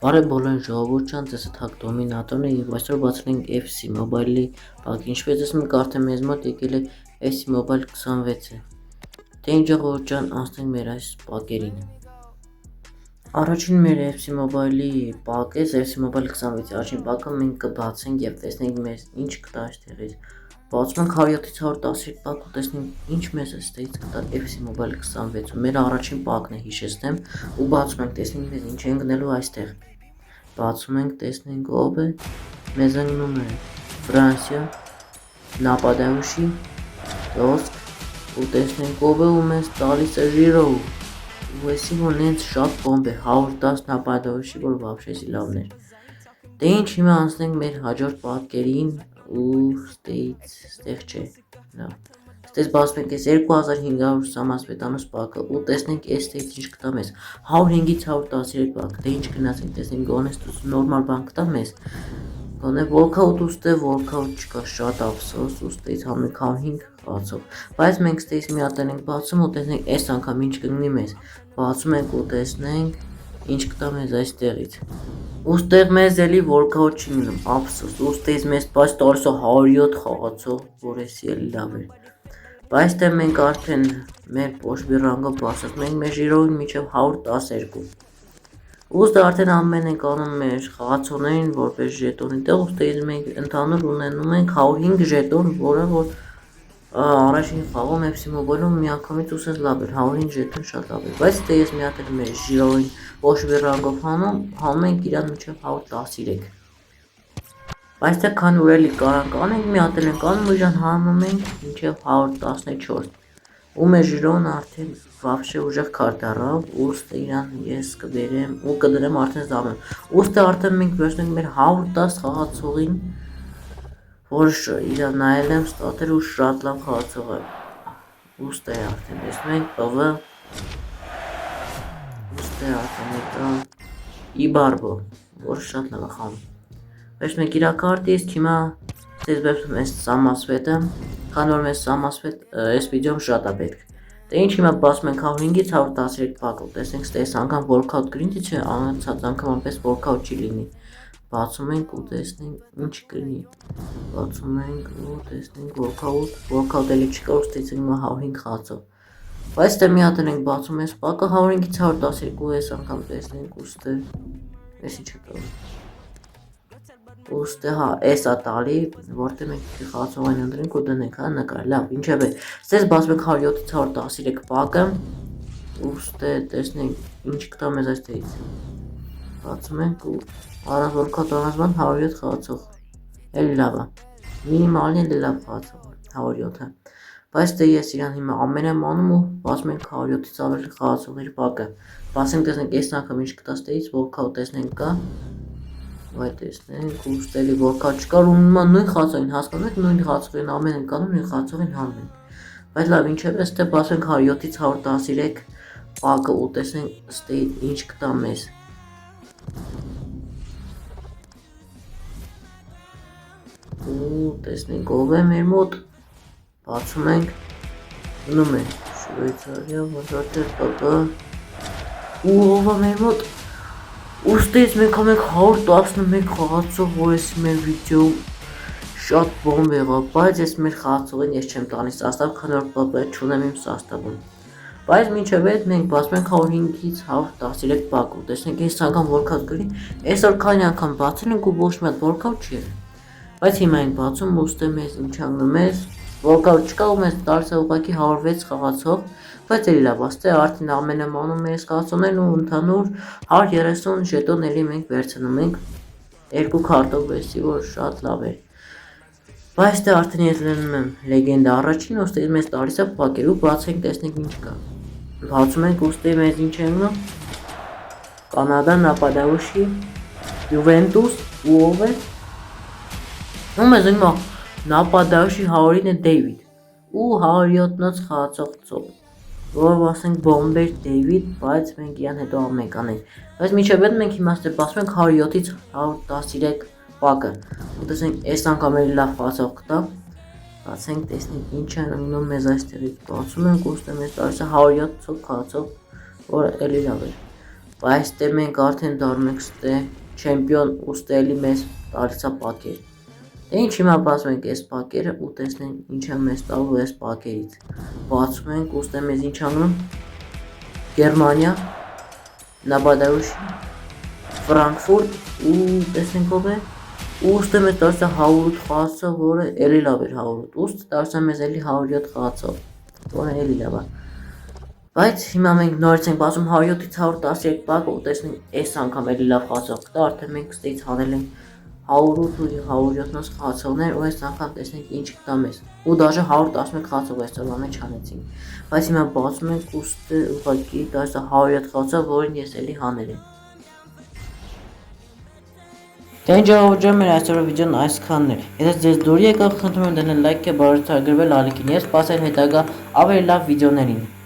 Բարև բոլորին ժողովուրդ ձեզ հետ հակ դոմինատորն է եւ այսօր բացել ենք FC Mobile-ի բակ ինչպես տեսնում արդեն մեզ մոտ եկել է FC Mobile 26-ը Դե ինչ ժողովուրդ ջան անցնենք մեր այս բակերին Առաջին մեր FC Mobile-ի բակը FC Mobile 26-ի առաջին բակը մենք կբացենք եւ տեսնենք մեզ ինչ կտա այստեղից Բացում ենք 107-ից 110 բակ ու տեսնենք ինչ մեզ այստեղից կտա FC Mobile 26-ը մեր առաջին բակն է հիշեցնեմ ու բացում ենք տեսնենք մեզ ինչ են գնելու այստեղ Բացում ենք, տեսնենք ով է, մեզ ընկնում է Ֆրանսիա, Նապադայուշի, Դոսկ ու տեսնենք ով է ու մեզ տալիս է Zero ու էսի որ նենց շատ բոմբ է 110 Նապադայուշի որ վաբշեսի լավն էր Դե ինչ հիմա անցնենք մեր հաջորդ պատկերին ու ստեղ չէ Ստեղ բացում ենք ես 2500 սամասպետանոց բակը ու տեսնենք այս ստեղից ինչ կտա մեզ 105-ից 113 բակ, դե ինչ գնացենք տեսնենք գոնեստուս նորմալ բան կտա մեզ Գոնե walkout ուստե walkout չկա շատ ափսոս ու ստեղից հանենք 105 խաղացող Բայց մենք ստեղից մի հատ ենք բացում ու տեսնենք այս անգամ ինչ կգնի մեզ Բացում ենք ու տեսնենք ինչ կտա մեզ այստեղից Ուստեղ մեզ էլի walkout չի մնում ափսոս ու ստեղից մեզ բայց տալիս է 107 խաղացող որ էսի էլի լավ է Բայց դե մենք արդեն մեր պոշբի ռանգով բացած մենք մեր ժիրովին միջև 112 Ուստը արդեն ամեն ենք անում մեր խաղացողներին որպես ժետոնի տեղ ուստեղից մենք ընդհանուր ունենում ենք 105 ժետոն որը որ առաջին խաղում FC Mobile-ում միանգամից ուսես լավ էր 105 ժետոն շատ լավ էր բայց դե ես մի հատ էլ մեր ժիրովին պոշբի ռանգով հանում ենք իրան միջև 113 Բայց թե քան որ էլի կարանք անենք մի հատ էլ ենք անում ու իրան հանում ենք մինչև 114 ու մեր ժիրոն արդեն վաբշե ուժեղ քարտառավ ուստը իրան ես կբերեմ ու կդրեմ արդեն զամեն ուստը արդեն մենք վերցնենք մեր 110 խաղացողին որը իրան նայել եմ ստատեր ու շատ լավ խաղացող է ուստը է արդեն տեսնում ենք ով ուստը է արդեն եկա Իբարբո որը շատ լավ է խաղում Վերջ մենք իրա կարտի իսկ հիմա ստեզ բեպսում ես սամասվետը Քան որ մեզ սամասվետ ես վիդեոմ շատ է պետք Դե ինչ հիմա բացում ենք 105-ից 113 բակ ու տեսնենք ստես անգամ walkout կրինի չէ անցած անգամ անպես walkout չի լինի Բացում ենք ու տեսնենք ինչ կրինի Բացում ենք ու տեսնենք walkout էլի չկա ու ստից հիմա 105 խաղացող Բայց դե մի հատ ենք բացում ես բակը 105-ից 112 ես անգամ տեսնենք ուստը ես ինչ է տալու Ուստը հա էս է տալի որտեղ մենք խաղացողային ընդրենք ու դնենք հա նկար լավ ինչև է ստես բացում ենք 107-ից 113 բակը ուստը տեսնենք ինչ կտա մեզ այստեղից Բացում ենք ու առանց walkout առանց 107 խաղացող էլի լավ է մինիմալն էլի լավ խաղացող 107-ը Բայց դե ես իրան հիմա ամեն եմ անում ու բացում ենք 107-ից ավելի խաղացողների բակը Բացենք տեսնենք այս անգամ ինչ կտա ստեղից walkout տեսնենք կա Վայ տեսնենք ուստելի walkout չկար ու նման նույն խաղացողին հասկանում եք նույն խաղացողին ամեն ենք անում նույն խաղացողին հանում ենք Բայց լավ ինչև է ստե բացենք 107-ից 113 բակը ու տեսնենք ստե ինչ կտա մեզ Ու տեսնենք ով է մեր մոտ Բացում ենք Գնում է Շվեյցարիա որտեղ պապա Ու ով է մեր մոտ Ուստից մենք ամենք 111 խաղացող որ ես մեր վիդեո շատ բոմբ եղավ, բայց ես մեր խաղացողին ես չեմ տանի սաստավ, քան որ պապա չունեմ իմ սաստավում Բայց մինչև այդ մենք բացում ենք 105-ից 113 բակ ու տեսնենք այս անգամ walkout կրի Այսօր քանի անգամ բացել ենք ու ոչ մի հատ walkout չի եղել Բայց հիմա ենք բացում ուստը մեզ ինչ անգնում ես Walkout չկա ու մեզ տալիս է ուղղակի 106 խաղացող Բայց էլի լավ աստե արդեն ամեն եմ անում մեզ խաղացողներն ու ընդհանուր 130 ժետոն էլի մենք վերցնում ենք երկու քարտով էսի որ շատ լավ էր Բայց դե արդեն ես լենում եմ լեգենդա առաջին ու ստեղ մեզ տալիս է պակեր ու բացենք տեսնենք ինչ կա Բացում ենք ու ստեղ մեզ ինչ է ընկնում Կանադա, Նապադայուշի, Յուվենտուս ու ով է Ու մեզ ընկնում Նապադայուշի 100-ին է Դեյվիդ ու 107-նոց խաղացող ծով Որ ասենք բոմբեր Դեյվիդ, բայց մենք իրան հետո ամենք անենք Բայց միջև այդ մենք հիմա ստեղ բացում ենք 107-ից 113 բակը ու տեսնենք այս անգամ էլի լավ խաղացող կտա Բացենք տեսնենք ինչ է ընկնում մեզ այստեղից Բացում ենք ու ստեղ մեզ տալիս է 107 խաղացող որը էլի լավ է Բայց դե մենք արդեն դառնում ենք ստե չեմպիոն ու ստելի մեզ տալիս է պակեր։ Դե ինչ հիմա բացում ենք այս պակերը ու տեսնենք ինչ է մեզ տալու այս պակերից։ Բացում ենք ու ստե մեզ ինչ անում Գերմանիա, Նաբադաուշ, Ֆրանկֆուրտ ու տեսնենք ով է ու ստե մեզ տալիս է 108 խաղացող, որը էլի լավ էր 108, ուստի տալիս է մեզ էլի 107 խաղացող, որը էլի լավ է։ Բայց հիմա մենք նորից ենք բացում 107-ից 113 պակը ու տեսնենք այս անգամ էլի լավ խաղացող կտա, արդեն մենք ստեից հանել ենք 108 ու 170 խաղացողներ ու այս անգամ տեսնենք ինչ կտա մեզ։ Ու դաժե 111 խաղացող այս ծրվա մեջ հանեցինք։ Բայց հիմա բացում ենք ու ստե ուղղակի տալիս է 107 խաղացող, որին ես էլի հանել եմ։ Դե ջան, մեր այսօրվա վիդեոն այսքանն էր։ Եթե ձեզ դուր եկավ, խնդրում եմ դնել լայք եւ բարձրացնել ալիքին։ Ես սպասել հետագա ավելի լավ վիդեոներին։